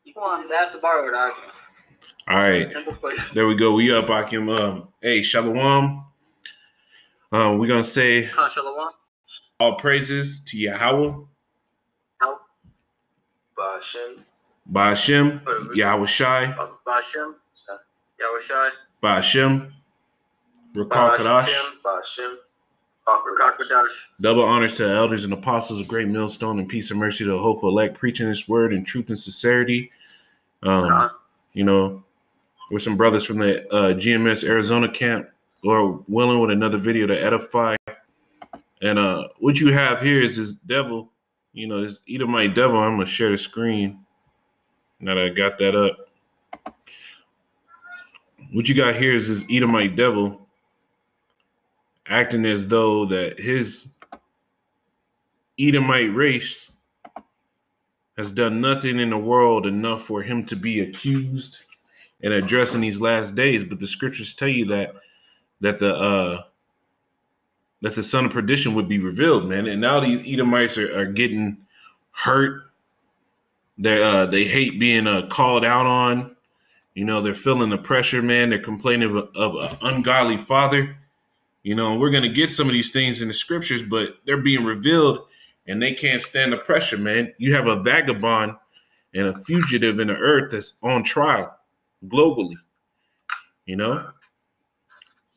Come on, just ask the borrower, dog. All right, there we go. We up, Akim. Hey, Shalom. We're gonna say Shalom. all praises to Yahweh, Ba'ashem. Ba'ashem, Yahweh Shai, Ba'ashem. Yahweh Shai. Ba'ashem, Rakal Kadash. Ba'ashem. Rakal Kadash. Double honors to the elders and apostles of Great Millstone, and peace and mercy to the hopeful elect, preaching this word in truth and sincerity. You know, with some brothers from the GMS Arizona camp, or willing with another video to edify. And what you have here is this devil, you know, this Edomite devil. I'm gonna share the screen now that I got that up. What you got here is this Edomite devil acting as though that his Edomite race has done nothing in the world enough for him to be accused and addressed in these last days. But the scriptures tell you that the son of perdition would be revealed, man. And now these Edomites are getting hurt. They hate being called out on. You know, they're feeling the pressure, man. They're complaining of an ungodly father. You know, we're going to get some of these things in the scriptures, but they're being revealed and they can't stand the pressure, man. You have a vagabond and a fugitive in the earth that's on trial globally, you know,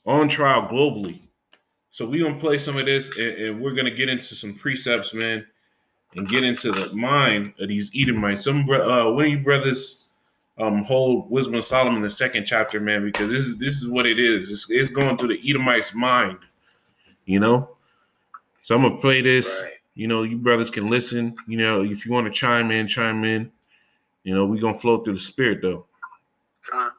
on trial globally. So we're going to play some of this and we're going to get into some precepts, man, and get into the mind of these Edomites. One of you brothers hold Wisdom of Solomon, the 2nd chapter, man, because this is what it is. It's going through the Edomite's mind, you know. So I'm going to play this. Right. You know, you brothers can listen. You know, if you want to chime in. You know, we're going to flow through the spirit, though. And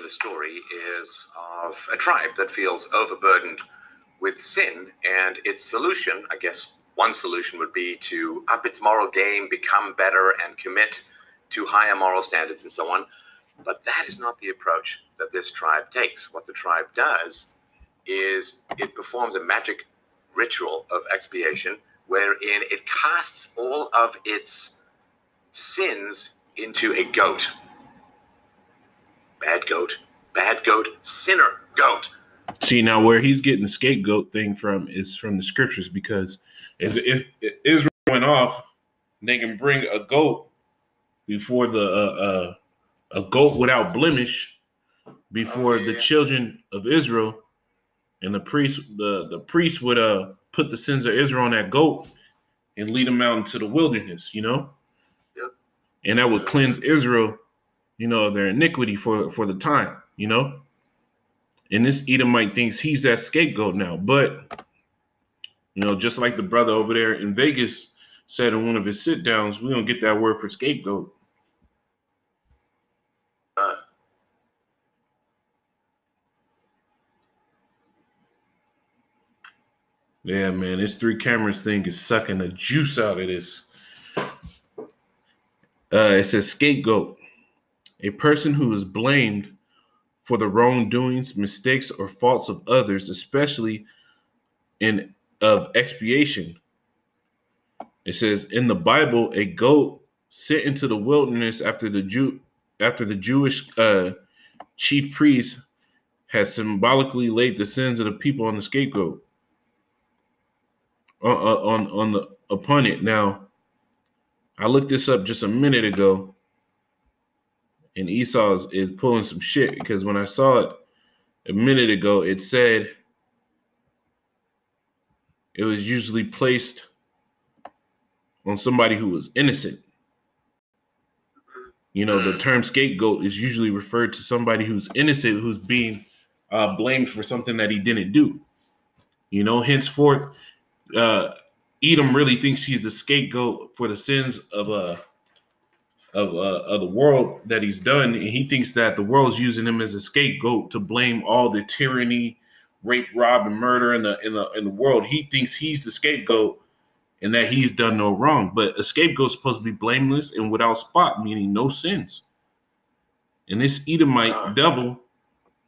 the story is of a tribe that feels overburdened with sin, and its solution, I guess one solution would be to up its moral game, become better, and commit to higher moral standards and so on. But that is not the approach that this tribe takes. What the tribe does is it performs a magic ritual of expiation wherein it casts all of its sins into a goat. Bad goat, sinner goat. See, now where he's getting the scapegoat thing from is from the scriptures, because as if Israel went off, they can bring a goat before a goat without blemish before the children of Israel, and the priest would put the sins of Israel on that goat and lead them out into the wilderness, you know? Yep. And that would cleanse Israel, you know, of their iniquity for the time, you know? And this Edomite thinks he's that scapegoat now. But, you know, just like the brother over there in Vegas said in one of his sit downs, we don't get that word for scapegoat. Yeah, man, this 3 cameras thing is sucking the juice out of this. It says scapegoat, a person who is blamed for the wrongdoings, mistakes, or faults of others, especially of expiation. It says in the Bible, a goat sent into the wilderness after the Jewish chief priest had symbolically laid the sins of the people on the scapegoat upon it. Now, I looked this up just a minute ago, and Esau is pulling some shit, because when I saw it a minute ago, it said it was usually placed on somebody who was innocent. You know, the term scapegoat is usually referred to somebody who's innocent, who's being blamed for something that he didn't do. You know, henceforth, Edom really thinks he's the scapegoat for the sins of the world that he's done, and he thinks that the world's using him as a scapegoat to blame all the tyranny, rape, rob, and murder in the world. He thinks he's the scapegoat and that he's done no wrong. But a scapegoat's supposed to be blameless and without spot, meaning no sins. And this Edomite devil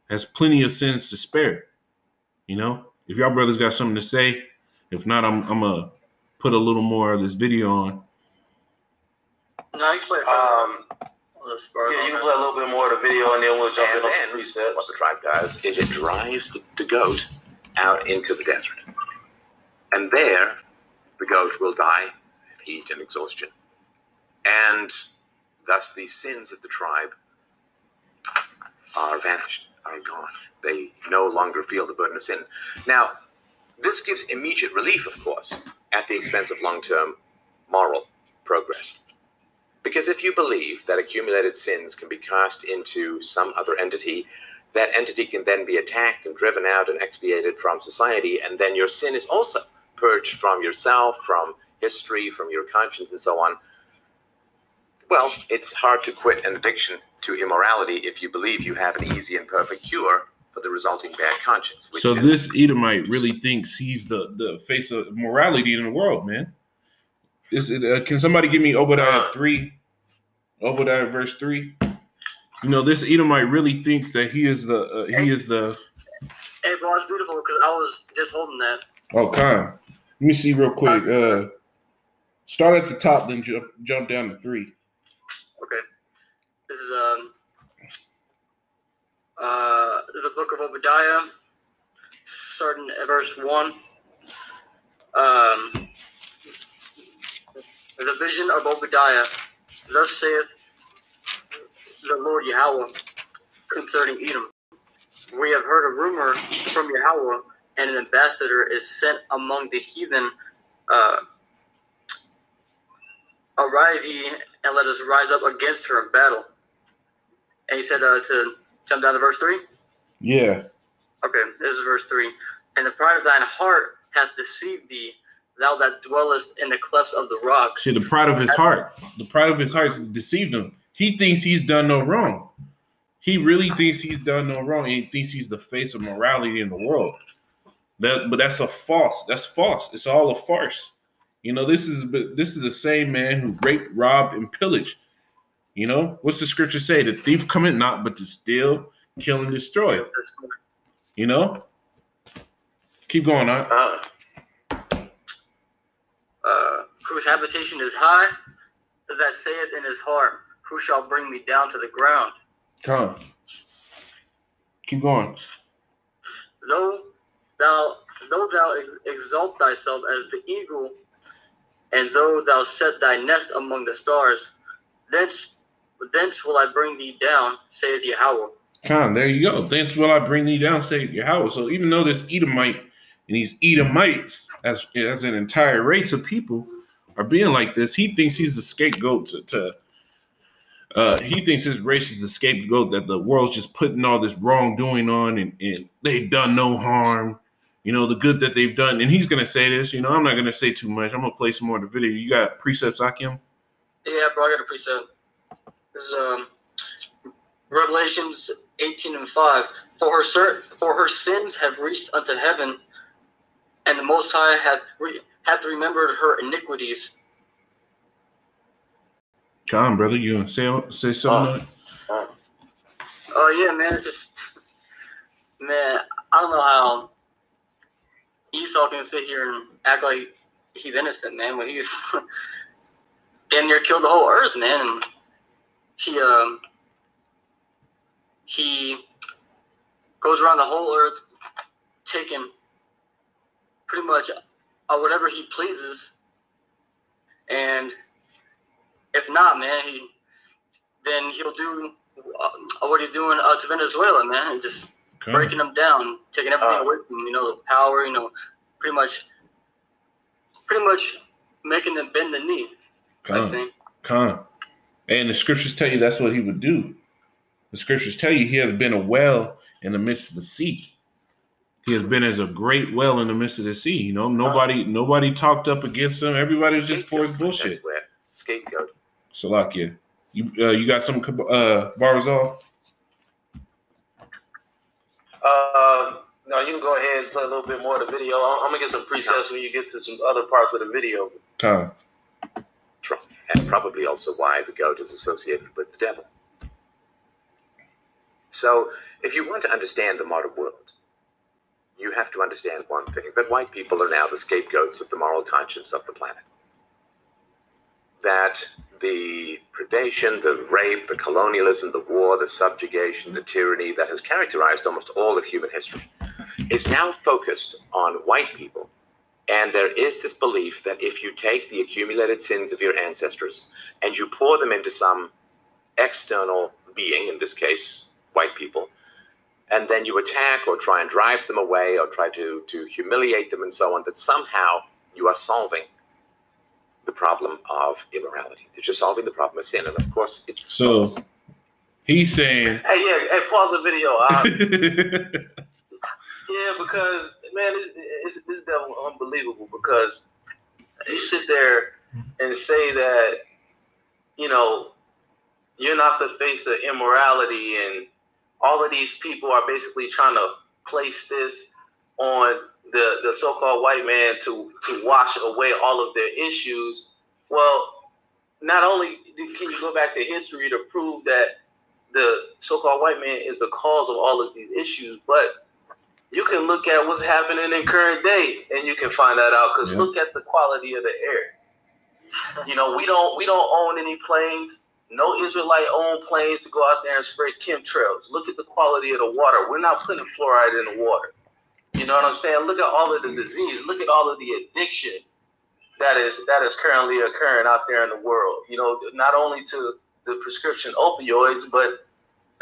has plenty of sins to spare. You know, if y'all brothers got something to say, if not, I'm gonna put a little more of this video on. No, you can play it. Yeah, you can play a little bit more of the video, and then we'll jump in on the What precepts. the tribe does is it drives the goat out into the desert. And there, the goat will die of heat and exhaustion. And thus the sins of the tribe are vanished, are gone. They no longer feel the burden of sin. Now, this gives immediate relief, of course, at the expense of long-term moral progress. Because if you believe that accumulated sins can be cast into some other entity, that entity can then be attacked and driven out and expiated from society, and then your sin is also purged from yourself, from history, from your conscience, and so on. Well, it's hard to quit an addiction to immorality if you believe you have an easy and perfect cure for the resulting bad conscience. So this Edomite really thinks he's the face of morality in the world, man. Can somebody give me Obadiah 3? Obadiah verse 3. You know, this Edomite really thinks that he is the Hey, bro, it's beautiful because I was just holding that. Oh, Con. Let me see real quick. Start at the top, then jump down to 3. Okay. This is the book of Obadiah, starting at verse 1. The vision of Obadiah. Thus saith the Lord Yahweh concerning Edom. We have heard a rumor from Yahweh, and an ambassador is sent among the heathen. Arise ye, and let us rise up against her in battle. And he said to jump down to verse 3? Yeah. Okay, this is verse 3. And the pride of thine heart hath deceived thee, thou that dwellest in the clefts of the rock. See, the pride of his heart deceived him. He thinks he's done no wrong. He really thinks he's done no wrong. He thinks he's the face of morality in the world. But that's false. That's false. It's all a farce. You know, this is the same man who raped, robbed, and pillaged. You know, what's the scripture say? The thief cometh not but to steal, kill, and destroy. You know? Keep going on. Whose habitation is high, that saith in his heart, who shall bring me down to the ground? Come. Keep going. Though thou exalt thyself as the eagle, and though thou set thy nest among the stars, thence will I bring thee down, saith Yahweh. Come, there you go. Thence will I bring thee down, saith Yahweh. So even though this Edomite and these Edomites, as an entire race of people, are being like this, he thinks he's the scapegoat he thinks his race is the scapegoat, that the world's just putting all this wrongdoing on, and they've done no harm. You know, the good that they've done. And he's going to say this. You know, I'm not going to say too much. I'm going to play some more of the video. You got precepts, Akim? Yeah, bro, I got a precept. This is Revelations 18:5. For her sins have reached unto heaven, and the Most High hath remembered her iniquities. Come on, brother. You want to say something? Oh, yeah, man. It's just, man, I don't know how Esau can sit here and act like he's innocent, man, when he's damn near killed the whole earth, man. And he goes around the whole earth taking pretty much whatever he pleases. And if not, man, then he'll do what he's doing to Venezuela, man, and just breaking them down, taking everything away from them, you know, the power, you know, pretty much making them bend the knee. And the scriptures tell you that's what he would do. The scriptures tell you he has been a well in the midst of the sea. He has been as a great well in the midst of the sea. You know, nobody talked up against him. Everybody was just for his bullshit. That's where scapegoat. Salakia. You got some Barzal? No, you can go ahead and play a little bit more of the video. I'm going to get some presets when you get to some other parts of the video. Come. And probably also why the goat is associated with the devil. So, if you want to understand the modern world, you have to understand one thing, that white people are now the scapegoats of the moral conscience of the planet. That the predation, the rape, the colonialism, the war, the subjugation, the tyranny that has characterized almost all of human history is now focused on white people. And there is this belief that if you take the accumulated sins of your ancestors and you pour them into some external being, in this case, white people, and then you attack or try and drive them away or try to humiliate them and so on, that somehow you are solving the problem of immorality. That you're solving the problem of sin. And of course, it's so he's saying, hey, pause the video. Yeah, because man, this devil unbelievable. Because you sit there and say that, you know, you're not the face of immorality, and all of these people are basically trying to place this on the so-called white man to wash away all of their issues. Well, not only can you go back to history to prove that the so-called white man is the cause of all of these issues, but you can look at what's happening in current day and you can find that out. Because look at the quality of the air. You know, we don't own any planes. No Israelite owned planes to go out there and spray chemtrails. Look at the quality of the water. We're not putting fluoride in the water. You know what I'm saying? Look at all of the disease. Look at all of the addiction that is currently occurring out there in the world. You know, not only to the prescription opioids, but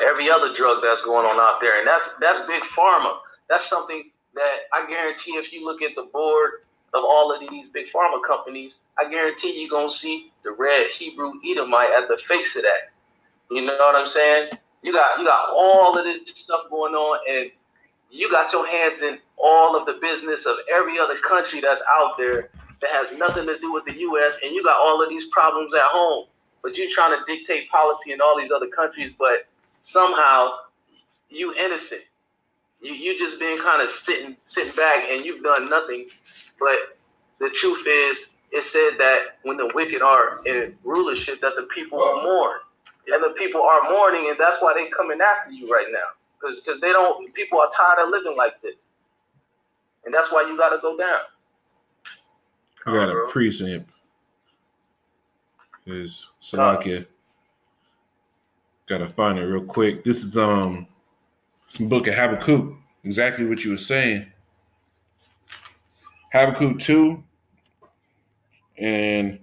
every other drug that's going on out there. And that's big pharma. That's something that I guarantee if you look at the board of all of these big pharma companies, I guarantee you're going to see the red Hebrew Edomite at the face of that. You know what I'm saying? You got all of this stuff going on, and you got your hands in all of the business of every other country that's out there that has nothing to do with the U.S., and you got all of these problems at home. But you're trying to dictate policy in all these other countries, but somehow you innocent. You just been kind of sitting back and you've done nothing. But the truth is, it said that when the wicked are in rulership, that the people will mourn. And the people are mourning, and that's why they're coming after you right now. Because people are tired of living like this. And that's why you got to go down. I got a precinct. Is Salakia. Gotta find it real quick. This is some book of Habakkuk. Exactly what you were saying. Habakkuk 2 and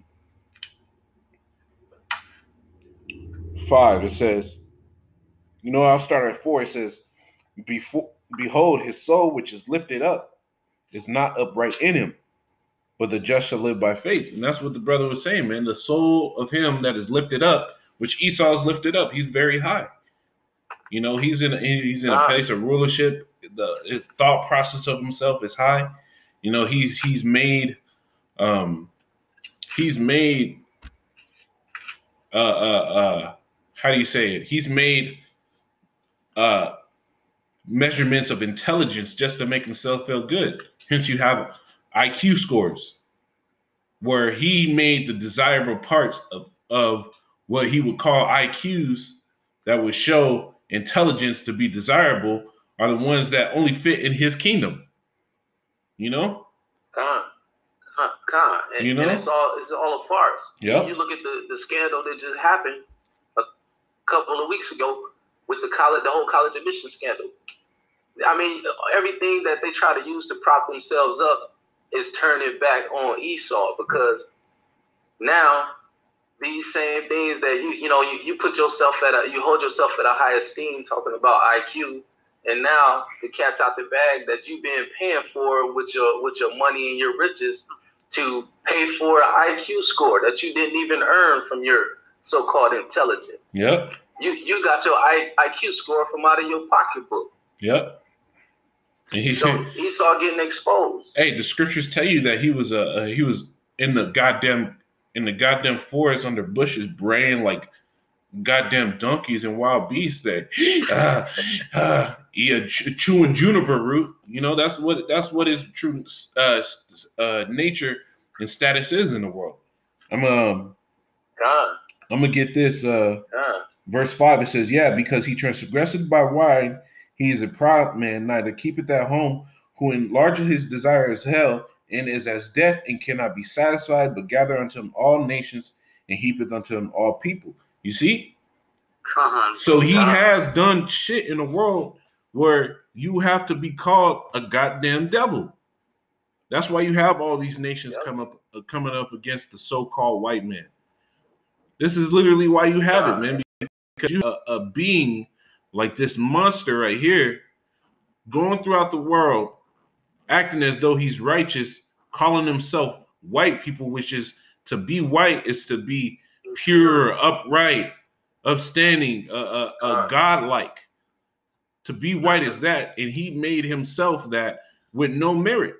5. It says, you know, I'll start at 4. It says, behold, his soul which is lifted up is not upright in him, but the just shall live by faith. And that's what the brother was saying, man. The soul of him that is lifted up, which Esau is lifted up, he's very high. You know, he's in a place of rulership. His thought process of himself is high. You know, he's made how do you say it? He's made measurements of intelligence just to make himself feel good. Hence, you have IQ scores where he made the desirable parts of what he would call IQs that would show intelligence to be desirable are the ones that only fit in his kingdom. You know? And, you know? And it's all a farce. Yeah. You look at the scandal that just happened a couple of weeks ago with the whole college admission scandal. I mean, everything that they try to use to prop themselves up is turning back on Esau, because now these same things that you put yourself you hold yourself at a high esteem talking about IQ, and now the cat's out the bag that you've been paying for with your money and your riches to pay for an IQ score that you didn't even earn from your so-called intelligence. Yep. You got your IQ score from out of your pocketbook. Yep. And so Esau getting exposed. Hey, the scriptures tell you that he was in the goddamn forest under bushes, braying like goddamn donkeys and wild beasts. That chewing juniper root. You know, that's what his true nature and status is in the world. I'm gonna get this. Verse 5. It says, yeah, because he transgressed by wine, he is a proud man, neither keepeth at home who enlarges his desire as hell, and is as death, and cannot be satisfied, but gather unto him all nations, and heapeth unto him all people. You see? So he has done shit in the world where you have to be called a goddamn devil. That's why you have all these nations coming up against the so-called white man. This is literally why you have it, man. Because you a being like this monster right here, going throughout the world, acting as though he's righteous, calling himself white people, which is to be white is to be pure, upright, upstanding, godlike. To be white is that, and he made himself that with no merit,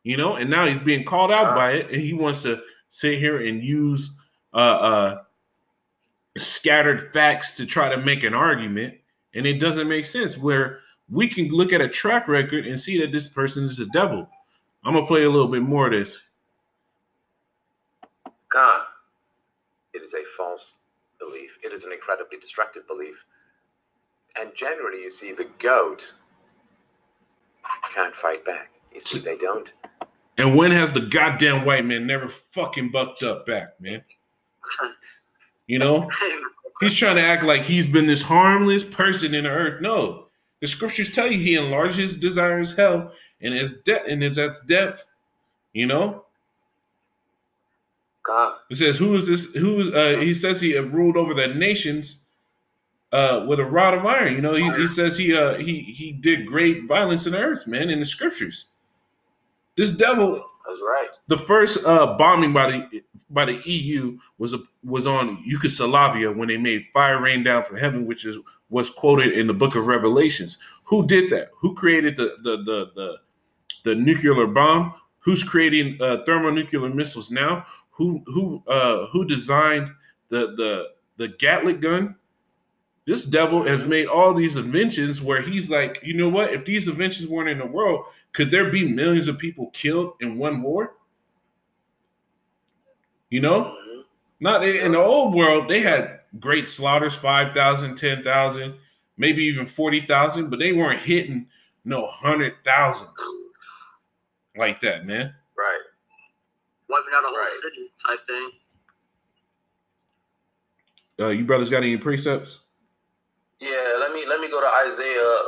you know. And now he's being called out by it, and he wants to sit here and use scattered facts to try to make an argument, and it doesn't make sense. Where we can look at a track record and see that this person is the devil. I'm gonna play a little bit more of this. God, it is a false belief. It is an incredibly destructive belief. And generally, you see the goat can't fight back. You see, they don't. And when has the goddamn white man never fucking bucked up back, man? You know? He's trying to act like he's been this harmless person in the earth. No. The scriptures tell you he enlarges his desire as hell and is at depth. You know? God. It says, who is this? He says he ruled over the nations with a rod of iron. You know, he says he did great violence in the earth, man, in the scriptures. This devil. That's right. The first bombing by the EU was on Yugoslavia when they made fire rain down from heaven, which was quoted in the book of Revelations. Who did that? Who created the nuclear bomb? Who's creating thermonuclear missiles now? Who designed the Gatling gun? This devil has made all these inventions where he's like, you know what? If these inventions weren't in the world, could there be millions of people killed in one war? You know? Not in the old world, they had great slaughters, 5,000, 10,000, maybe even 40,000, but they weren't hitting no 100,000 like that, man. Right. Wiping out a whole city type thing. You brothers got any precepts? Yeah, let me go to Isaiah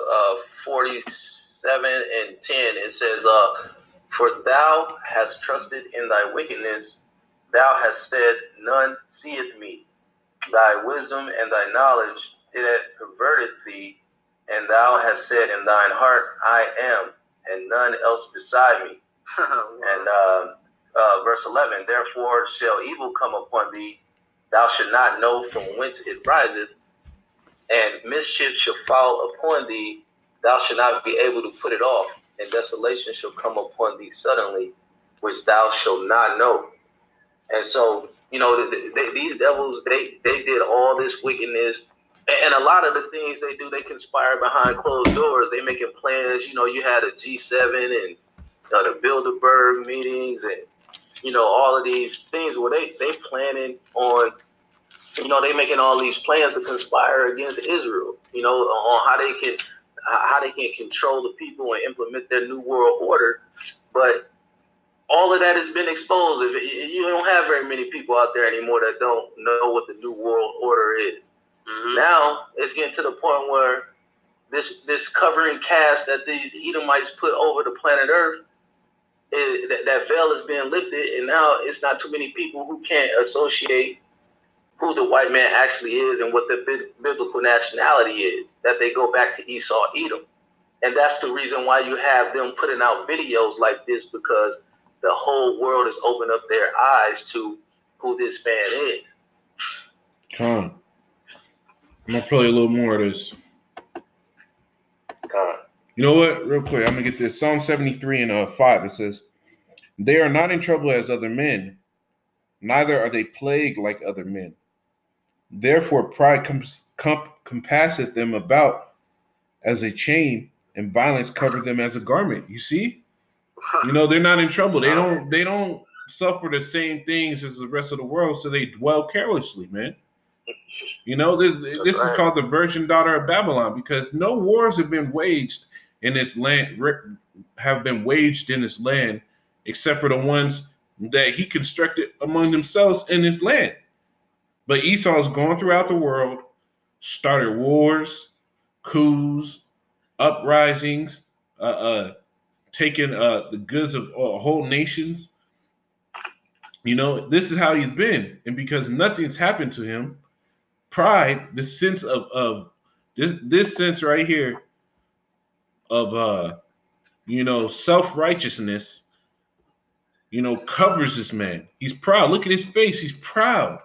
47 and 10. It says, "For thou hast trusted in thy wickedness, thou hast said, none seeth me. Thy wisdom and thy knowledge it hath perverted thee, and thou hast said in thine heart, I am, and none else beside me." And verse 11, "Therefore shall evil come upon thee, thou shalt not know from whence it riseth, and mischief shall fall upon thee, thou shalt not be able to put it off, and desolation shall come upon thee suddenly, which thou shalt not know." And so, you know, these devils, they did all this wickedness, and a lot of the things they do, they conspire behind closed doors. They making plans. You know, you had a G7 and the Bilderberg meetings, and you know, all of these things where they planning on, you know, they making all these plans to conspire against Israel, you know, on how they can control the people and implement their new world order. But all of that has been exposed. If you don't have very many people out there anymore that don't know what the new world order is. Mm-hmm. Now it's getting to the point where this covering cast that these Edomites put over the planet Earth, that veil is being lifted, and now it's not too many people who can't associate who the white man actually is and what the biblical nationality is, that they go back to Esau, Edom. And that's the reason why you have them putting out videos like this, because the whole world has opened up their eyes to who this man is. I'm going to play a little more of this. You know what? Real quick, I'm going to get this. Psalm 73 and 5, it says, "They are not in trouble as other men, neither are they plagued like other men. Therefore pride compasseth them about as a chain, and violence covereth them as a garment." You see? You know, they're not in trouble. They don't suffer the same things as the rest of the world, so they dwell carelessly, man. You know, this is called the virgin daughter of Babylon, because no wars have been waged in this land, have been waged in this land, except for the ones that he constructed among themselves in his land. But Esau's gone throughout the world, started wars, coups, uprisings, taking the goods of whole nations. You know, this is how he's been. And because nothing's happened to him, pride, the sense of this sense right here of self-righteousness, covers this man. He's proud. Look at his face. He's proud.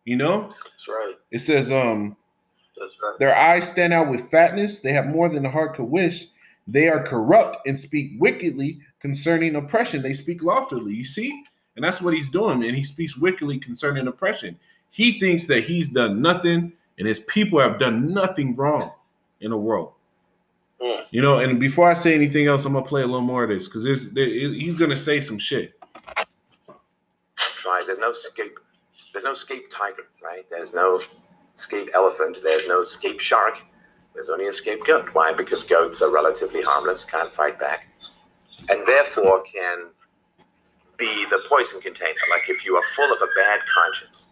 That's right. It says, That's right. their eyes stand out with fatness. They have more than the heart could wish. They are corrupt and speak wickedly concerning oppression. They speak loftily. You see? And that's what he's doing, man. He speaks wickedly concerning oppression. He thinks that he's done nothing and his people have done nothing wrong in the world. And before I say anything else, I'm going to play a little more of this because he's going to say some shit. Right. There's no escape tiger, right? There's no escape elephant. There's no escape shark. There's only escape goat. Why? Because goats are relatively harmless, can't fight back, and therefore can be the poison container. Like if you are full of a bad conscience,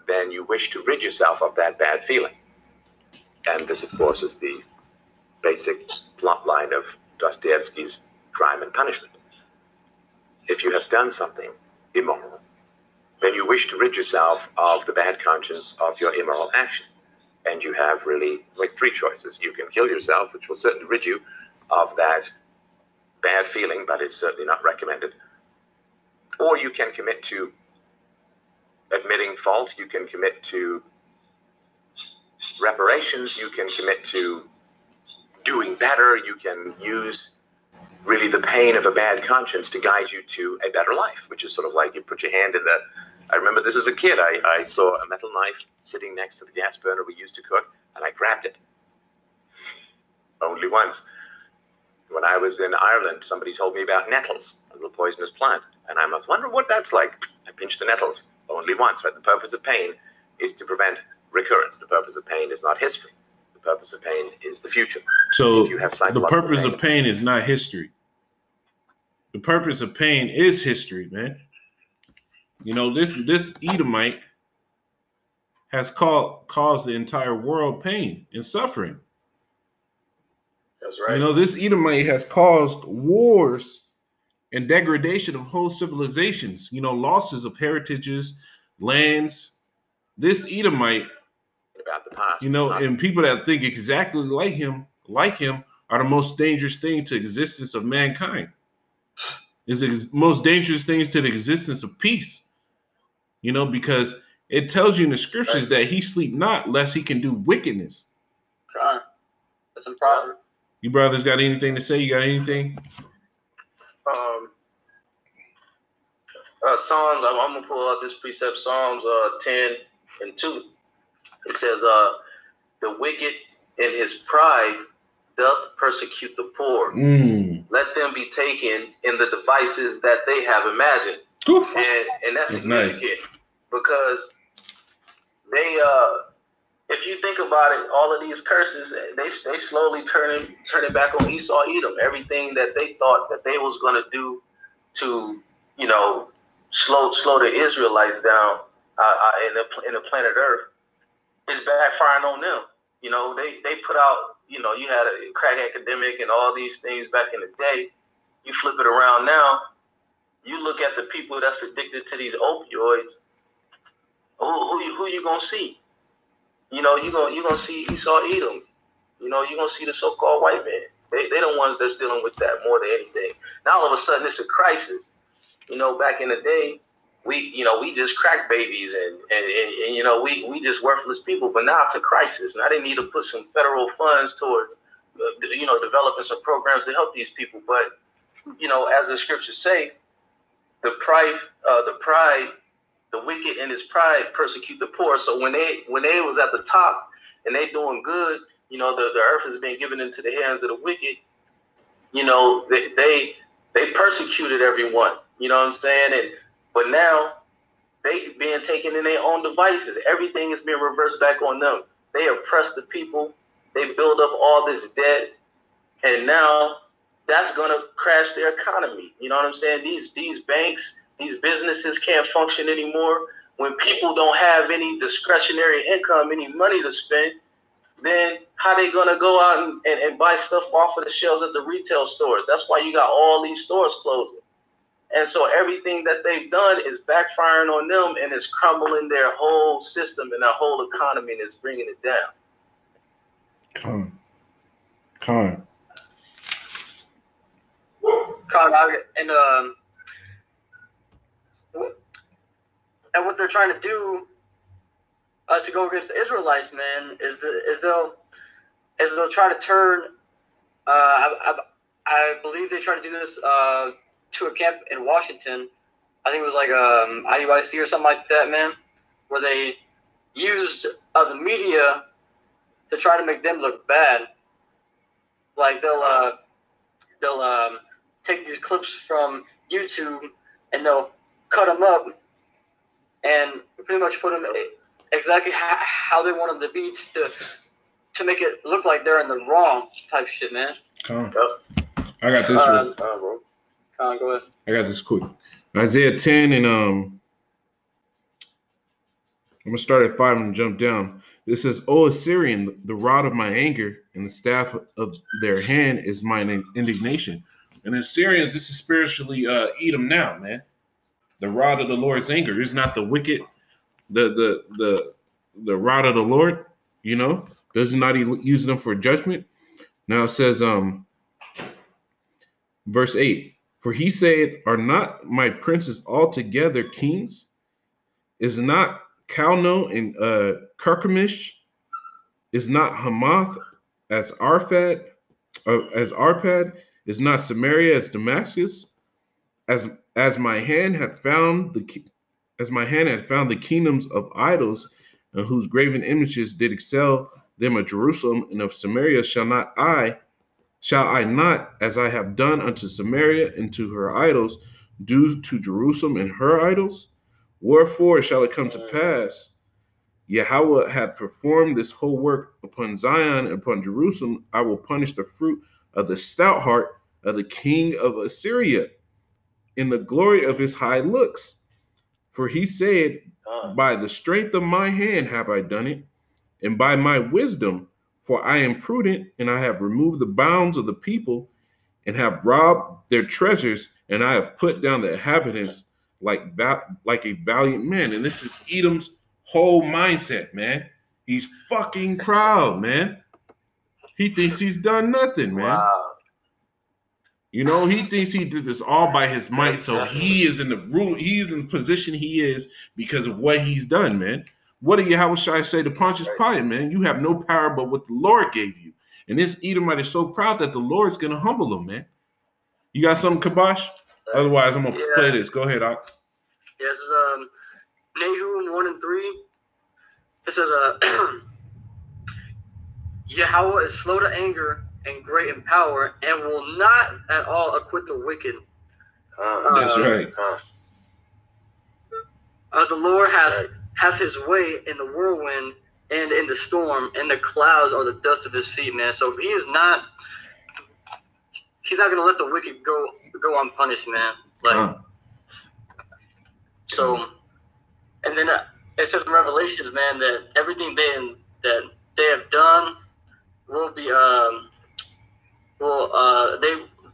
then you wish to rid yourself of that bad feeling. And this, of course, is the basic plot line of Dostoevsky's Crime and Punishment. If you have done something immoral, then you wish to rid yourself of the bad conscience of your immoral action. And you have really like three choices. You can kill yourself, which will certainly rid you of that bad feeling, but it's certainly not recommended. Or you can commit to admitting fault. You can commit to reparations. You can commit to doing better. You can use really the pain of a bad conscience to guide you to a better life, which is sort of like you put your hand in the... I remember this as a kid. I saw a metal knife sitting next to the gas burner we used to cook, and I grabbed it. Only once. When I was in Ireland, somebody told me about nettles, a little poisonous plant, and I must wonder what that's like. I pinched the nettles only once, right? The purpose of pain is to prevent recurrence. The purpose of pain is not history. The purpose of pain is the future. So if you have the purpose of pain is not history. The purpose of pain is history, man. This Edomite has caused the entire world pain and suffering. That's right. This Edomite has caused wars and degradation of whole civilizations, losses of heritages, lands. This Edomite, about the past, and people that think exactly like him are the most dangerous thing to existence of mankind. Is the most dangerous things to the existence of peace. Because it tells you in the scriptures that he sleep not lest he can do wickedness. That's a problem. You brothers got anything to say? You got anything? Psalms, I'm going to pull out this precept, Psalms 10:2. It says, the wicked in his pride doth persecute the poor. Let them be taken in the devices that they have imagined. And that's significant nice. Because they, if you think about it, all of these curses, they slowly turning back on Esau, Edom. Everything that they thought that they was going to do to, slow the Israelites down in the planet Earth is backfiring on them. They put out, you had a crack epidemic and all these things back in the day. You flip it around now, you look at the people that's addicted to these opioids. Who you gonna see? You gonna see Esau, Edom. You gonna see the so-called white man. They the ones that's dealing with that more than anything. Now all of a sudden it's a crisis. Back in the day, we just crack babies and we just worthless people. But now it's a crisis. Now they need to put some federal funds towards developing some programs to help these people. But as the scriptures say, the wicked in his pride persecute the poor. So when they was at the top and they doing good, the earth has been given into the hands of the wicked. They persecuted everyone. You know what I'm saying? But now they being taken in their own devices. Everything is being reversed back on them. They oppress the people. They build up all this debt, and now that's going to crash their economy. You know what I'm saying? These banks, these businesses can't function anymore. When people don't have any discretionary income, any money to spend, then how they going to go out and buy stuff off of the shelves at the retail stores? That's why you got all these stores closing. And so everything that they've done is backfiring on them, and it's crumbling their whole system and their whole economy, and it's bringing it down. Con. And what they're trying to do to go against the Israelites, man, is they'll try to turn. I believe they tried to do this to a camp in Washington. I think it was like IUIC or something like that, man, where they used the media to try to make them look bad. Like they'll take these clips from YouTube and they'll cut them up and pretty much put them exactly how they want them to be to make it look like they're in the wrong type shit, man. I got this one. Go ahead. I got this quick. Isaiah 10 and I'm gonna start at 5 and jump down. This says, "O Assyrian, the rod of my anger and the staff of their hand is mine indignation." And Assyrians, this is spiritually Edom now, man. The rod of the Lord's anger is not the wicked, the rod of the Lord, you know, does not use them for judgment. Now it says, verse 8, "For he saith, are not my princes altogether kings? Is not Calno and Carchemish? Is not Hamath as Arpad? Is not Samaria as Damascus? As my hand had found the kingdoms of idols, and whose graven images did excel them of Jerusalem, and of Samaria shall I not, as I have done unto Samaria and to her idols, do to Jerusalem and her idols? Wherefore shall it come to pass, Yahweh hath performed this whole work upon Zion and upon Jerusalem, I will punish the fruit of the stout heart of the king of Assyria in the glory of his high looks. For he said, by the strength of my hand have I done it, and by my wisdom, for I am prudent, and I have removed the bounds of the people, and have robbed their treasures, and I have put down the inhabitants like a valiant man." And this is Edom's whole mindset, man. He's fucking proud, man. He thinks he's done nothing, man. Wow. You know, he thinks he did this all by his might, so he is in the rule. He's in the position he is because of what he's done, man. What do you, how should I say, to Pontius Pilate, man? You have no power but what the Lord gave you. And this Edomite is so proud that the Lord's going to humble him, man. You got something, Kabosh? Otherwise, I'm going to play this. Go ahead, Ock. Yes, Nahum 1 and 3. It says, Yahweh is slow to anger and great in power, and will not at all acquit the wicked. That's right. The Lord has his way in the whirlwind and in the storm, and the clouds are the dust of his feet, man. So he's not going to let the wicked go unpunished, man. Like, so, and then it says in Revelations, man, that everything that they have done will be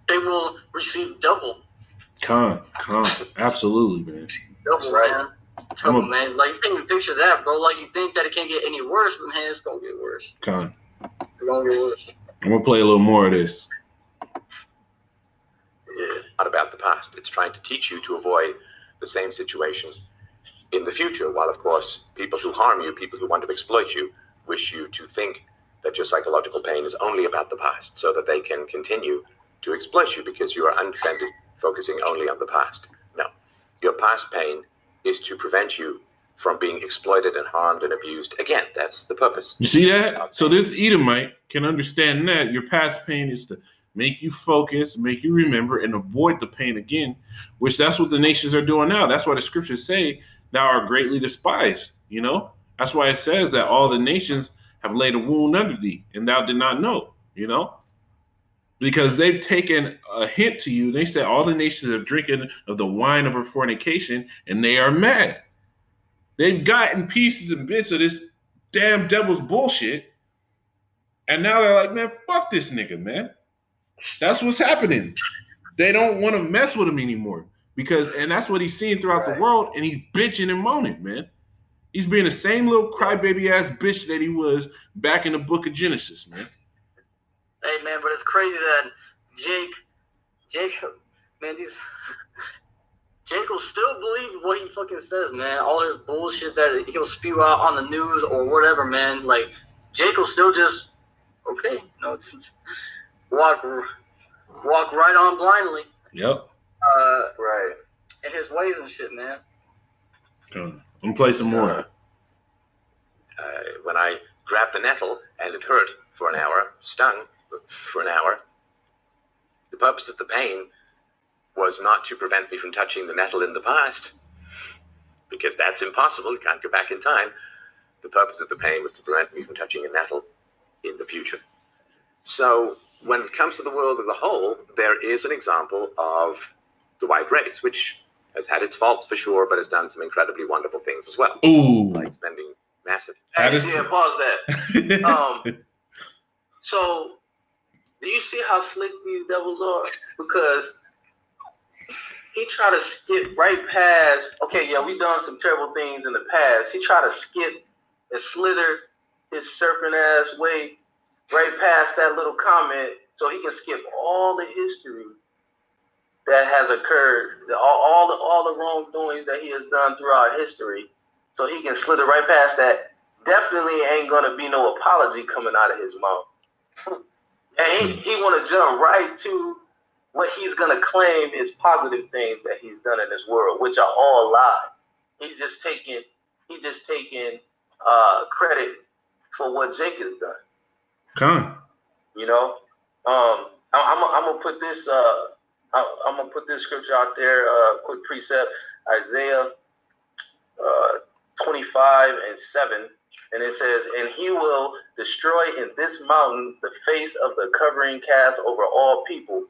they will receive double. Absolutely, man. Double, man. Double, man. Like, you can't even picture that, bro. Like, you think that it can't get any worse, but man, it's gonna get worse. It's gonna get worse. I'm gonna play a little more of this. Not about the past. It's trying to teach you to avoid the same situation in the future, while of course people who harm you, people who want to exploit you, wish you to think that your psychological pain is only about the past, so that they can continue to exploit you because you are undefended, focusing only on the past. No, your past pain is to prevent you from being exploited and harmed and abused. Again, that's the purpose. You see that? So this Edomite can understand that your past pain is to make you focus, make you remember, and avoid the pain again, which that's what the nations are doing now. That's why the scriptures say, thou art greatly despised, you know? That's why it says that all the nations have laid a wound under thee, and thou did not know, you know? because they've taken a hint to you. They said all the nations are drinking of the wine of her fornication, and they are mad. They've gotten pieces and bits of this damn devil's bullshit, and now they're like, man, fuck this nigga, man. That's what's happening. They don't want to mess with him anymore and that's what he's seeing throughout the world, and he's bitching and moaning, man. He's being the same little crybaby ass bitch that he was back in the book of Genesis, man. Hey, man, but it's crazy that Jake, man, Jake will still believe what he fucking says, man. All his bullshit that he'll spew out on the news or whatever, man. Like, Jake will still just, okay, just walk right on blindly. Yep. Right. In his ways and shit, man. I'm gonna play some more. When I grabbed the nettle and it hurt for an hour, stung for an hour, the purpose of the pain was not to prevent me from touching the nettle in the past, because that's impossible. You can't go back in time. The purpose of the pain was to prevent me from touching a nettle in the future. So when it comes to the world as a whole, there is an example of the white race, which has had its faults for sure, but has done some incredibly wonderful things as well. Ooh. Like spending massive. Hey, pause that. So, do you see how slick these devils are? Because he tried to skip right past, okay, yeah, we've done some terrible things in the past. He tried to skip and slither his serpent ass way right past that little comment so he can skip all the history that has occurred, all the wrongdoings that he has done throughout history, so he can slither right past that. Definitely ain't gonna be no apology coming out of his mouth. And he want to jump right to what he's gonna claim is positive things that he's done in this world, which are all lies. He's just taking credit for what Jake has done. Come. You know, I'm gonna put this. I'm gonna put this scripture out there. Quick precept: Isaiah 25:7, and it says, "And he will destroy in this mountain the face of the covering cast over all people,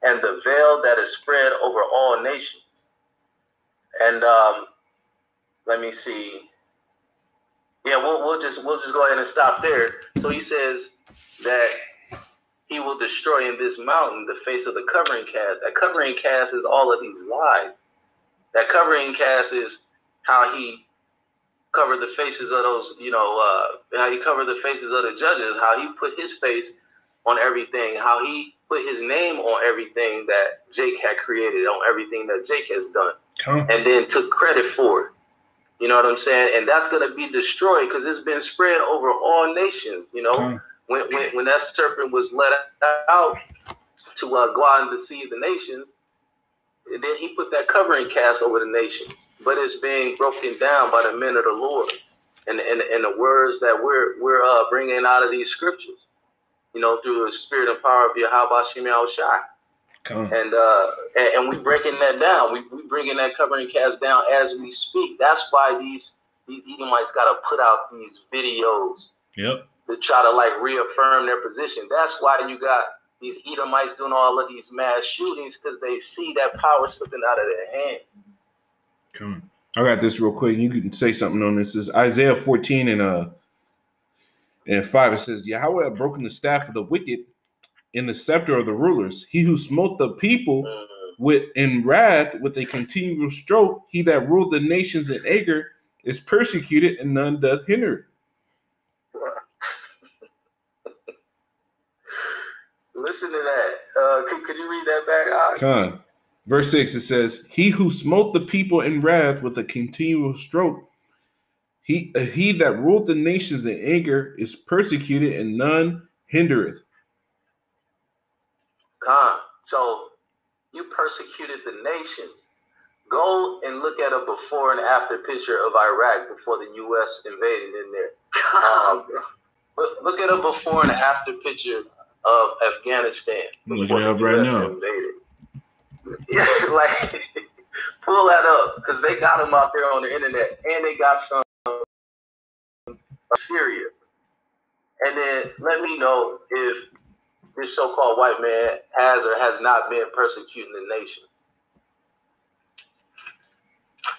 and the veil that is spread over all nations." And let me see. Yeah, we'll just go ahead and stop there. So he says that he will destroy in this mountain the face of the covering cast. That covering cast is all of these lies. That covering cast is how he covered the faces of those, how he covered the faces of the judges, how he put his face on everything, how he put his name on everything that Jake had created, on everything that Jake has done, and then took credit for it. You know what I'm saying? And that's going to be destroyed because it's been spread over all nations, you know. When that serpent was let out to go out and deceive the nations, and then he put that covering cast over the nations. But it's being broken down by the men of the Lord and the words that we're bringing out of these scriptures, you know, through the spirit and power of Yahweh Shem Yahushai. And we breaking that down. We bringing that covering cast down as we speak. That's why these Edomites got to put out these videos. Yep. To try to like reaffirm their position. That's why you got these Edomites doing all of these mass shootings, because they see that power slipping out of their hand. Come on. I got this real quick. You can say something on this. This is Isaiah 14 and 5. It says, Yahweh had broken the staff of the wicked in the scepter of the rulers. He who smote the people in wrath with a continual stroke, he that ruled the nations in anger, is persecuted, and none doth hinder it. Listen to that. Could you read that back? Come. Verse 6, it says, he who smote the people in wrath with a continual stroke, he that ruled the nations in anger, is persecuted, and none hindereth. So you persecuted the nations. Go and look at a before and after picture of Iraq before the U.S. invaded in there. Look at a before and after picture of Afghanistan before the U.S. invaded. Yeah, like pull that up, because they got them out there on the internet, and they got some Syria. And then let me know if this so-called white man has or has not been persecuting the nation.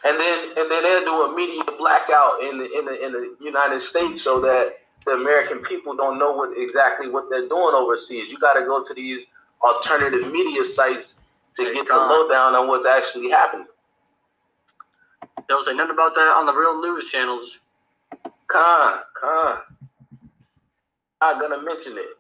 And then they'll do a media blackout in the United States so that the American people don't know exactly what they're doing overseas. You got to go to these alternative media sites to get the lowdown on what's actually happening. They don't say nothing about that on the real news channels. Not gonna mention it.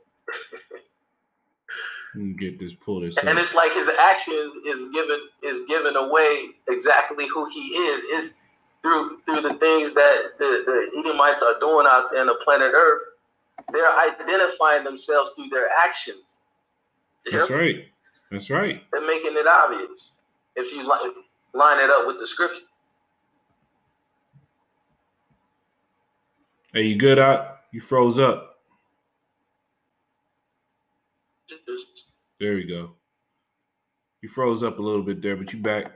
Let me get this, pull this And up. it's like his actions is giving away exactly who he is. It's through the things that the Edomites are doing out there on the planet Earth. They're identifying themselves through their actions. That's right. That's right. They're making it obvious if you line it up with the scripture. Hey, you good out? You froze up. There we go. You froze up a little bit there, but you back.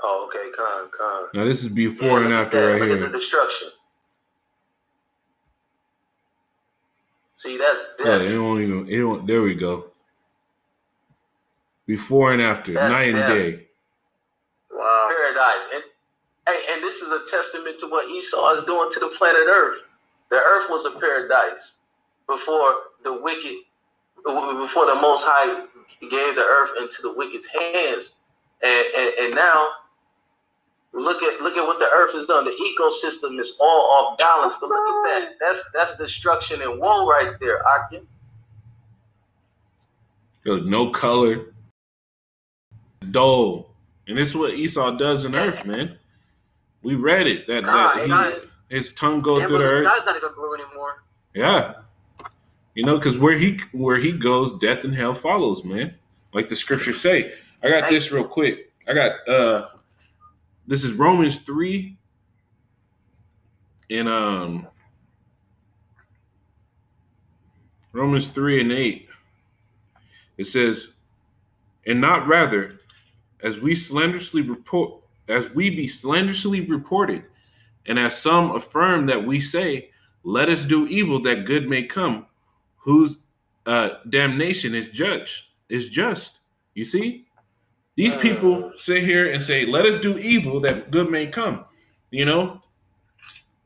Oh, okay, con. Now this is before and after right look here. at the destruction. See, that's Yeah, death. there we go. Before and after, That's night and death. day. Wow. Paradise. And this is a testament to what Esau is doing to the planet Earth. The earth was a paradise before the Most High gave the earth into the wicked's hands. And now look at what the earth has done. The ecosystem is all off balance. But look at that. That's destruction and woe right there, Akim. There's no color. Dull. And this is what Esau does in earth, man. We read it. His tongue goes through the earth. God's not even blue anymore. Yeah. You know, because where he goes, death and hell follows, man. Like the scriptures say. I got this real quick. I got this is Romans 3 and Romans 3 and 8. It says, and not rather, as we be slanderously reported, and as some affirm that we say, let us do evil that good may come, whose damnation is just. You see? These people sit here and say, let us do evil that good may come. You know?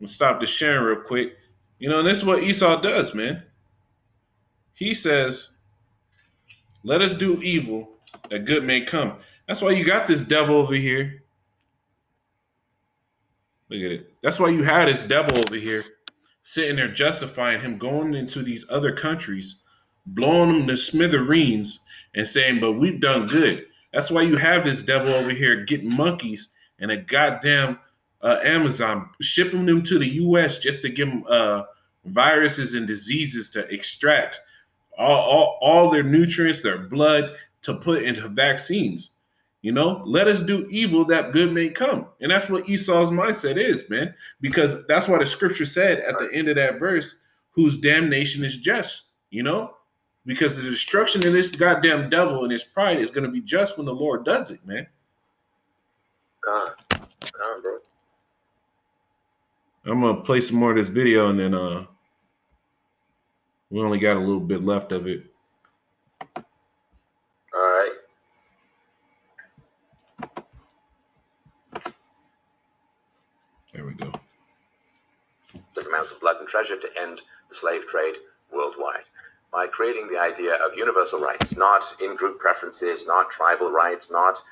Let's stop the sharing real quick. You know, and this is what Esau does, man. He says, let us do evil that good may come. That's why you got this devil over here. Look at it. That's why you had this devil over here sitting there justifying him going into these other countries, blowing them to smithereens and saying, but we've done good. That's why you have this devil over here getting monkeys and a goddamn Amazon, shipping them to the U.S. just to give them viruses and diseases to extract all their nutrients, their blood, to put into vaccines. You know, let us do evil that good may come. And that's what Esau's mindset is, man, because that's why the scripture said at the end of that verse, whose damnation is just, you know, because the destruction of this goddamn devil and his pride is going to be just when the Lord does it, man. Bro. I'm going to play some more of this video and then we only got a little bit left of it. All right. There we go. The amounts of blood and treasure to end the slave trade worldwide by creating the idea of universal rights, not in-group preferences, not tribal rights, not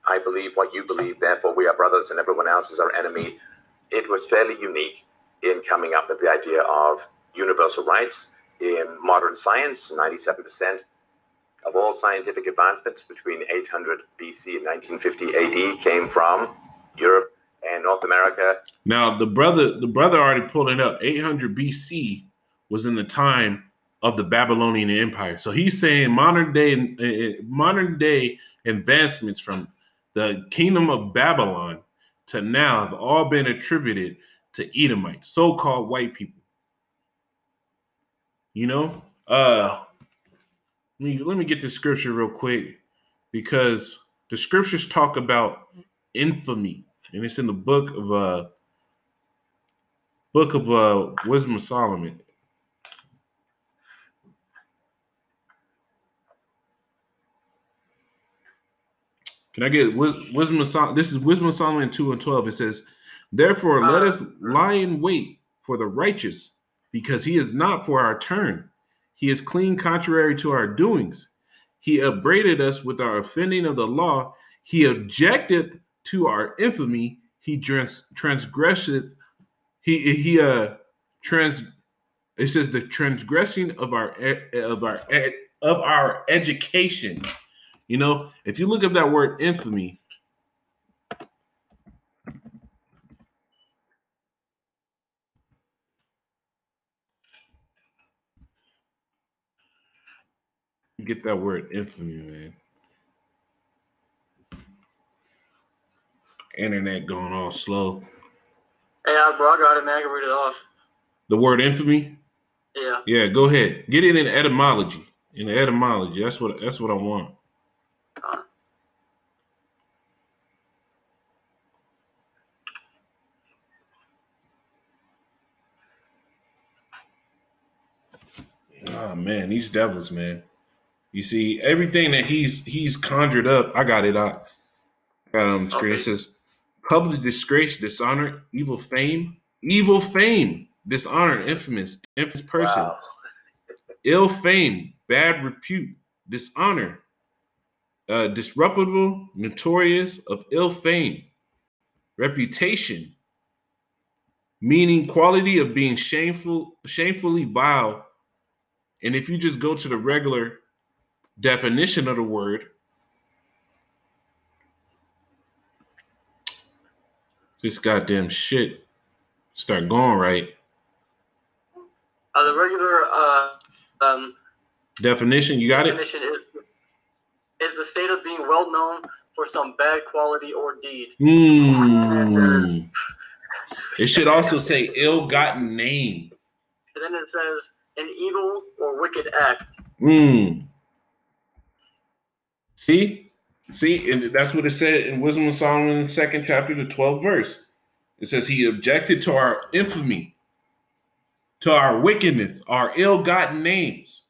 I believe what you believe, therefore we are brothers and everyone else is our enemy. It was fairly unique in coming up with the idea of universal rights. In modern science, 97% of all scientific advancements between 800 BC and 1950 AD came from Europe and North America. Now, the brother already pulled it up. 800 BC was in the time of the Babylonian Empire. So he's saying modern day advancements from the kingdom of Babylon to now have all been attributed to Edomites, so-called white people. You know, let me get this scripture real quick, because the scriptures talk about infamy, and it's in the book of Wisdom of Solomon. Can I get wisdom of Solomon? This is wisdom of Solomon 2:12. It says, "Therefore, let us lie in wait for the righteous, because he is not for our turn. He is clean contrary to our doings. He upbraided us with our offending of the law. He objected to our infamy. He transgressed. It says the transgressing of our education. You know, if you look up that word infamy, you get that word infamy, man. Internet going all slow. Hey, bro, I got it, man. I can read it off. The word infamy? Yeah. Yeah, go ahead. Get it in etymology. In the etymology, that's what I want. Oh man, these devils, man. You see, everything that he's conjured up, I got it out. Got it on the screen. Okay. It says public disgrace, dishonor, evil fame, dishonor, infamous person, wow. Ill fame, bad repute, dishonor, disreputable, notorious, of ill fame, reputation, meaning quality of being shamefully vile. And if you just go to the regular definition of the word, this goddamn shit start going right. The regular definition, you got definition it? Is the state of being well known for some bad quality or deed. It should also say ill-gotten name. And then it says an evil or wicked act. See, and that's what it said in Wisdom of Solomon, 2nd chapter, the 12th verse. It says he objected to our infamy, to our wickedness, our ill-gotten names.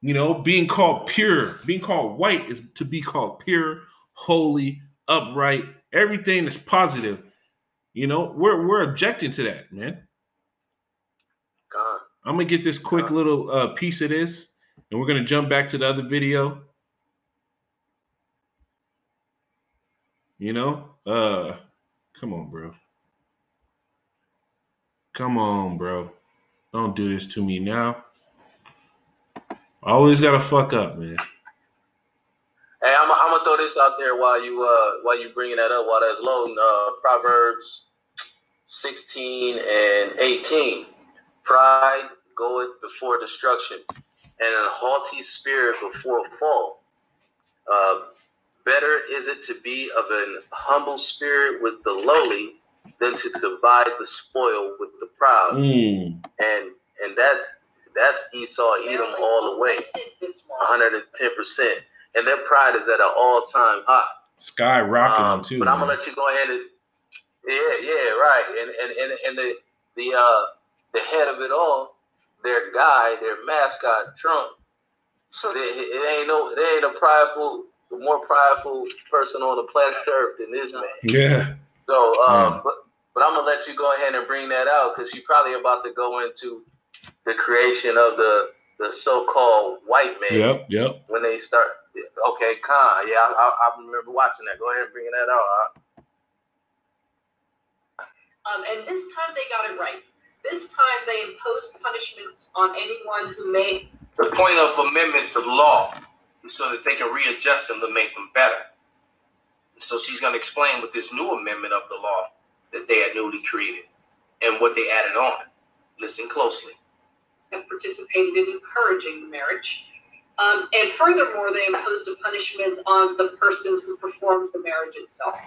You know, being called pure, being called white is to be called pure, holy, upright, everything that's positive. You know, we're objecting to that, man. I'm gonna get this quick little piece of this, and we're gonna jump back to the other video. You know, come on, bro. Come on, bro. Don't do this to me now. Always gotta fuck up, man. Hey, I'm gonna throw this out there while you bringing that up, while that's loading. Proverbs 16 and 18. Pride goeth before destruction, and a haughty spirit before a fall. Better is it to be of an humble spirit with the lowly than to divide the spoil with the proud. And that's Esau, Edom all the way, 110%. And their pride is at an all-time high. Skyrocketing too. But I'm gonna let you go ahead and right. And the head of it all, their guy, their mascot, Trump. There ain't a more prideful person on the planet Earth than this man. Yeah. So, but I'm gonna let you go ahead and bring that out, because you're probably about to go into the creation of the so-called white man. Yep. When they start, okay, Khan. Yeah, I remember watching that. Go ahead and bring that out. And this time they got it right. This time they imposed punishments on anyone who made. The point of amendments of law is so that they can readjust them to make them better. And so she's going to explain with this new amendment of the law that they had newly created and what they added on. Listen closely. Have participated in encouraging the marriage. And furthermore, they imposed a punishment on the person who performed the marriage itself.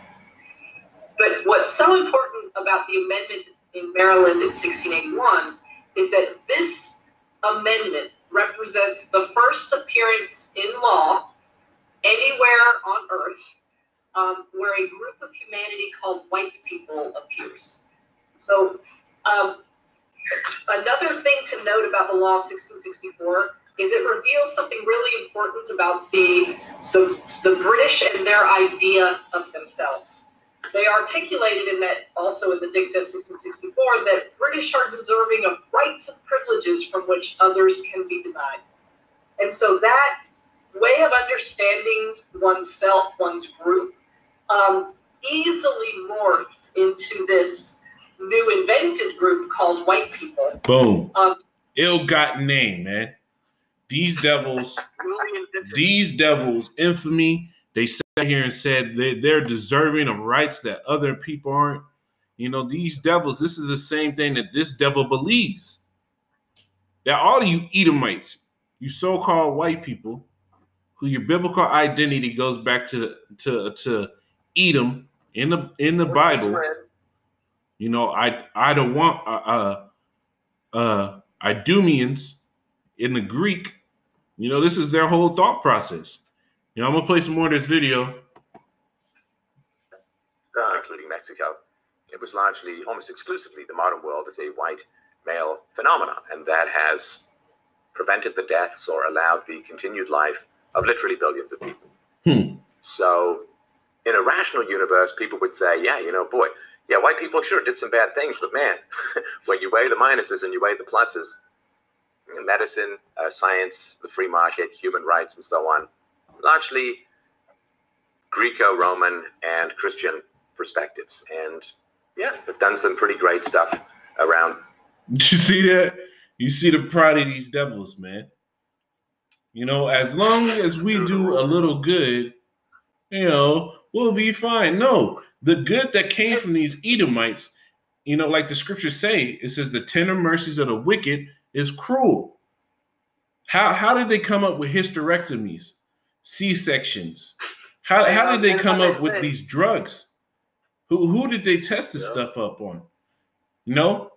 But what's so important about the amendment in Maryland in 1681 is that this amendment represents the first appearance in law anywhere on earth where a group of humanity called white people appears. So another thing to note about the law of 1664 is it reveals something really important about the British and their idea of themselves. They articulated in that, also in the Dicta of 1664, that British are deserving of rights and privileges from which others can be denied. And so that way of understanding oneself, one's group, easily morphed into this new invented group called white people. Boom. Ill-gotten name, man. These devils, infamy, they sat here and said they're deserving of rights that other people aren't. You know, these devils, this is the same thing that this devil believes. That all of you Edomites, you so-called white people, who your biblical identity goes back to Edom in the Bible. You know, I don't want Idumeans in the Greek. You know, this is their whole thought process. You know, I'm gonna play some more of this video. Including Mexico, it was largely, almost exclusively, the modern world is a white male phenomenon, and that has prevented the deaths or allowed the continued life of literally billions of people. So, in a rational universe, people would say, yeah, you know, boy, yeah, white people sure did some bad things, but man, when you weigh the minuses and you weigh the pluses, medicine, science, the free market, human rights, and so on, largely Greco-Roman and Christian perspectives. And yeah, they've done some pretty great stuff around. Did you see that? You see the pride of these devils, man. You know, as long as we do a little good, you know, we'll be fine. No, the good that came from these Edomites, you know, like the scriptures say, it says the tender mercies of the wicked is cruel. How did they come up with hysterectomies, C-sections? How did they come up with these drugs? Who did they test this stuff up on? You know,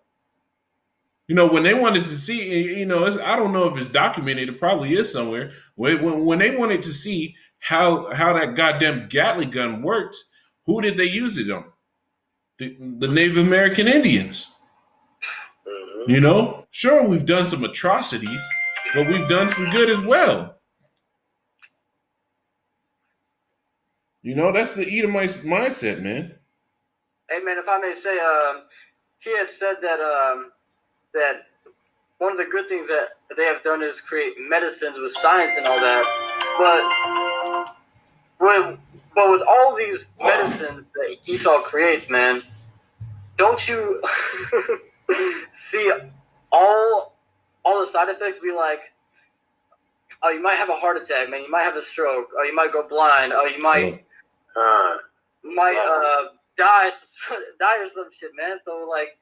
when they wanted to see, you know, I don't know if it's documented. It probably is somewhere. When they wanted to see how that goddamn Gatling gun worked, who did they use it on? The Native American Indians. You know, sure, we've done some atrocities, but we've done some good as well. You know, that's the Edomite mindset, man. Hey, man, if I may say, he had said that that one of the good things that they have done is create medicines with science and all that. But with all these medicines that Esau creates, man, don't you see all the side effects be like, oh, you might have a heart attack, man. You might have a stroke. Oh, you might go blind. Oh, you might die or some shit, man. So, like,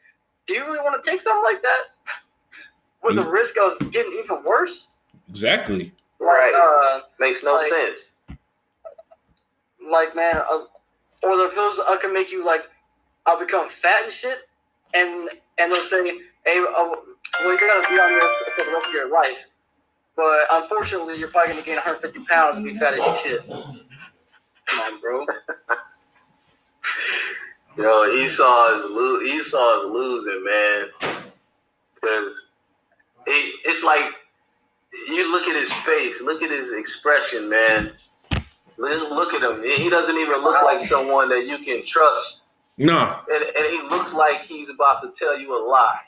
do you really want to take something like that with the risk of getting even worse? Exactly. Right. Makes no sense. Like, man, or the pills can make you, like, I'll become fat and shit, and they'll say, hey, well, you're gonna be on this for the rest of your life, but unfortunately, you're probably gonna gain 150 pounds and be fat as shit. Come on, bro. Yo, Esau is losing, man. Because it's like, you look at his face, look at his expression, man. Just look at him. He doesn't even look like someone that you can trust. No. And he looks like he's about to tell you a lie.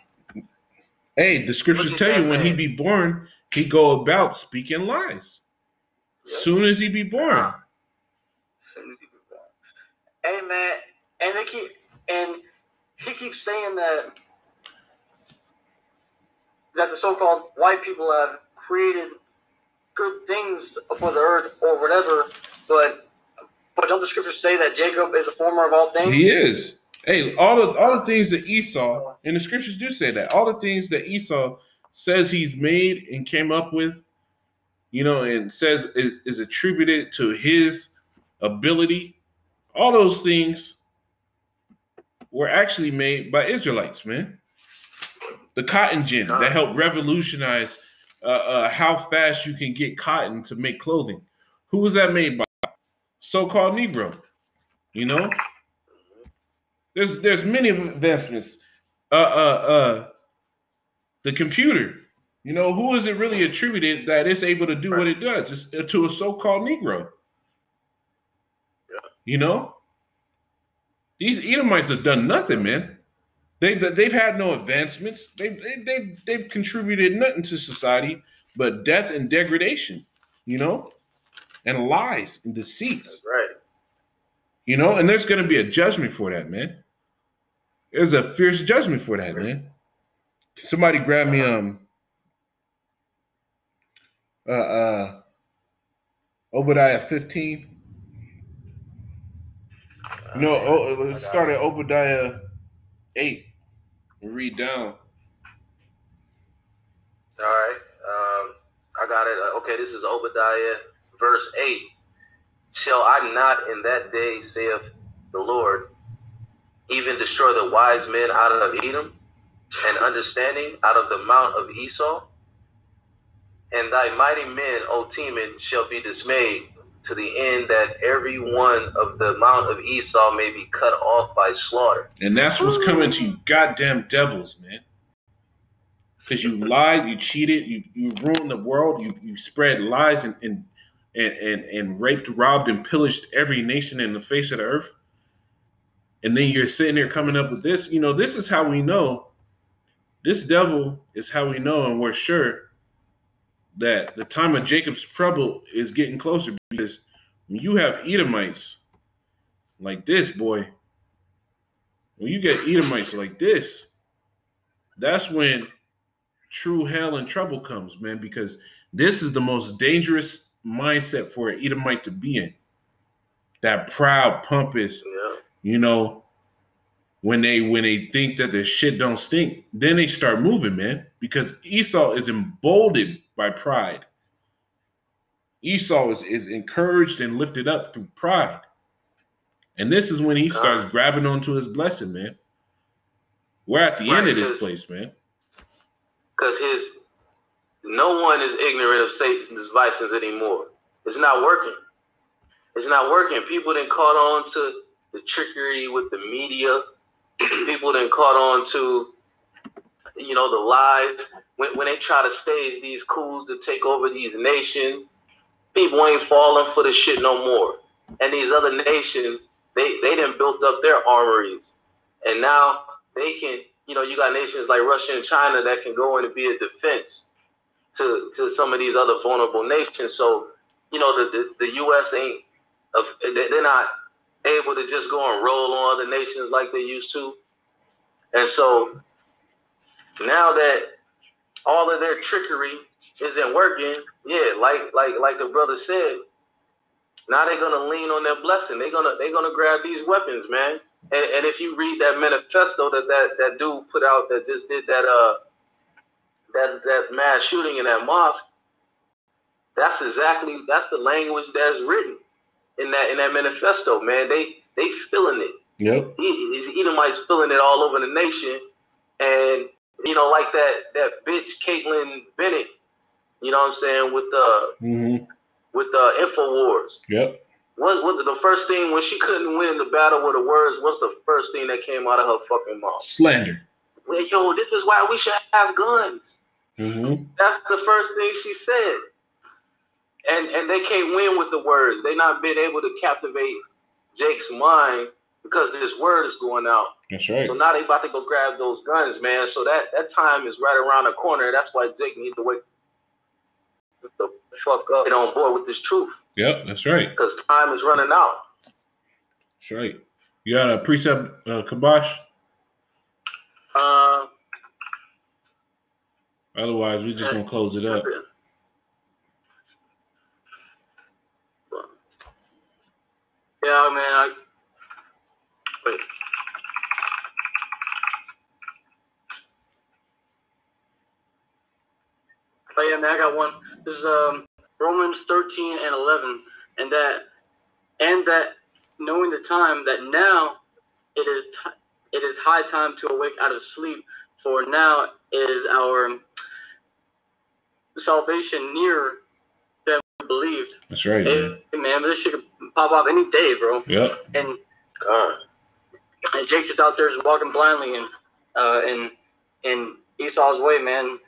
Hey, the scriptures tell you when he be born, he go about speaking lies. Yep. Soon as he be born. Hey, man, and he keeps saying that the so-called white people have created good things for the earth or whatever, but don't the scriptures say that Jacob is the former of all things? He is. Hey, all the things that Esau, and the scriptures do say that, all the things that Esau says he's made and came up with, you know, and says is attributed to his ability, all those things were actually made by Israelites, man. The cotton gin that helped revolutionize how fast you can get cotton to make clothing. Who was that made by? So-called Negro. You know? There's many advancements. The computer. You know, who is it really attributed that it's able to do what it does? It's to a so-called Negro. Yeah. You know? These Edomites have done nothing, man. They've had no advancements. They've contributed nothing to society but death and degradation, you know, and lies and deceits. That's right. You know, and there's going to be a judgment for that, man. There's a fierce judgment for that, man. Somebody grab me Obadiah 15. No, let's start at Obadiah 8 and read down. All right. I got it. Okay, this is Obadiah, verse 8. Shall I not in that day, saith the Lord, even destroy the wise men out of Edom, and understanding out of the mount of Esau? And thy mighty men, O Teman, shall be dismayed, to the end that every one of the mount of Esau may be cut off by slaughter. And that's what's coming to you goddamn devils, man. Because you lied, you cheated, you ruined the world, you spread lies and raped, robbed, and pillaged every nation in the face of the earth. And then you're sitting there coming up with this. You know, this is how we know. This devil is how we know, and we're sure that the time of Jacob's trouble is getting closer, because when you have Edomites like this, boy, when you get Edomites like this, that's when true hell and trouble comes, man, because this is the most dangerous mindset for an Edomite to be in. That proud, pompous, you know, when they think that their shit don't stink, then they start moving, man, because Esau is emboldened by pride. Esau is encouraged and lifted up through pride. And this is when he starts grabbing onto his blessing, man. We're at the end of this place, man. Because no one is ignorant of Satan's vices anymore. It's not working. It's not working. People done caught on to the trickery with the media. People done caught on to, you know, the lies. When they try to stage these coups to take over these nations, people ain't falling for the shit no more. And these other nations, they done built up their armories. And now they can, you know, you got nations like Russia and China that can go in and be a defense to some of these other vulnerable nations. So, you know, the U.S. they're not able to just go and roll on other nations like they used to. And so now that all of their trickery isn't working, like the brother said, now they're gonna lean on their blessing. They're gonna grab these weapons, man. And if you read that manifesto that dude put out that just did that mass shooting in that mosque, that's the language that's written in that manifesto, man. They feeling it. Yep. These Edomites feeling it all over the nation. And you know, like that bitch Caitlyn Bennett, you know what I'm saying, with the InfoWars. Yep. What the first thing when she couldn't win the battle with the words? What's the first thing that came out of her fucking mouth? Slander. Well, yo, this is why we should have guns. Mm-hmm. That's the first thing she said. And they can't win with the words. They not been able to captivate Jake's mind because this word is going out. That's right. So now they about to go grab those guns, man. So that time is right around the corner. That's why Jake needs to wake the fuck up, get on board with this truth. Yep, that's right. Because time is running out. That's right. You got a precept, Kabosh? Otherwise, we're just gonna close it up. Yeah, man. Wait. Oh yeah, man. I got one. This is Romans 13 and 11, and that knowing the time that now it is high time to awake out of sleep, for now is our salvation nearer than we believed. That's right. Hey, man, this shit could pop off any day, bro. Yep. And Jake's just out there just walking blindly in Esau's way, man.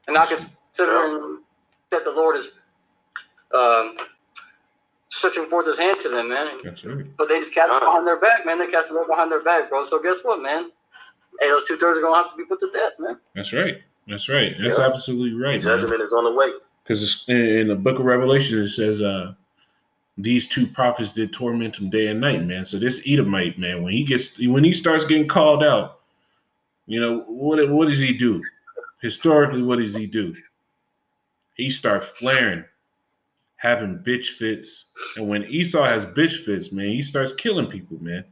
and not considering that the Lord is stretching forth his hand to them, man. That's right. But they just cast it behind their back, man. They cast it right behind their back, bro. So guess what, man? Hey, those 2/3 are gonna have to be put to death, man. That's right. That's right. That's absolutely right. Judgment is on the way. Because in the book of Revelation, it says these two prophets did torment him day and night, man. So this Edomite, man, when he starts getting called out, you know, what does he do? Historically, what does he do? He starts flaring, having bitch fits. And when Esau has bitch fits, man, he starts killing people, man.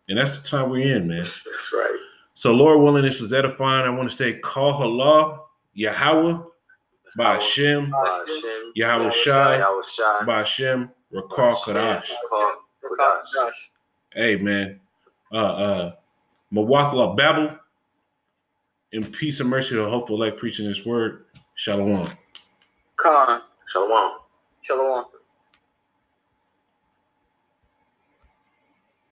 And that's the time we're in, man. That's right. So Lord willing, this was edifying. I want to say, call Halah, Yahweh, Ba'ashem, Yahweh Shai, Ba'ashem, Rakar Kadash. Hey, man. Mawathala Babel. In peace and mercy to the hopeful elect preaching this word. Shalom. Khan. Shalom. Shalom.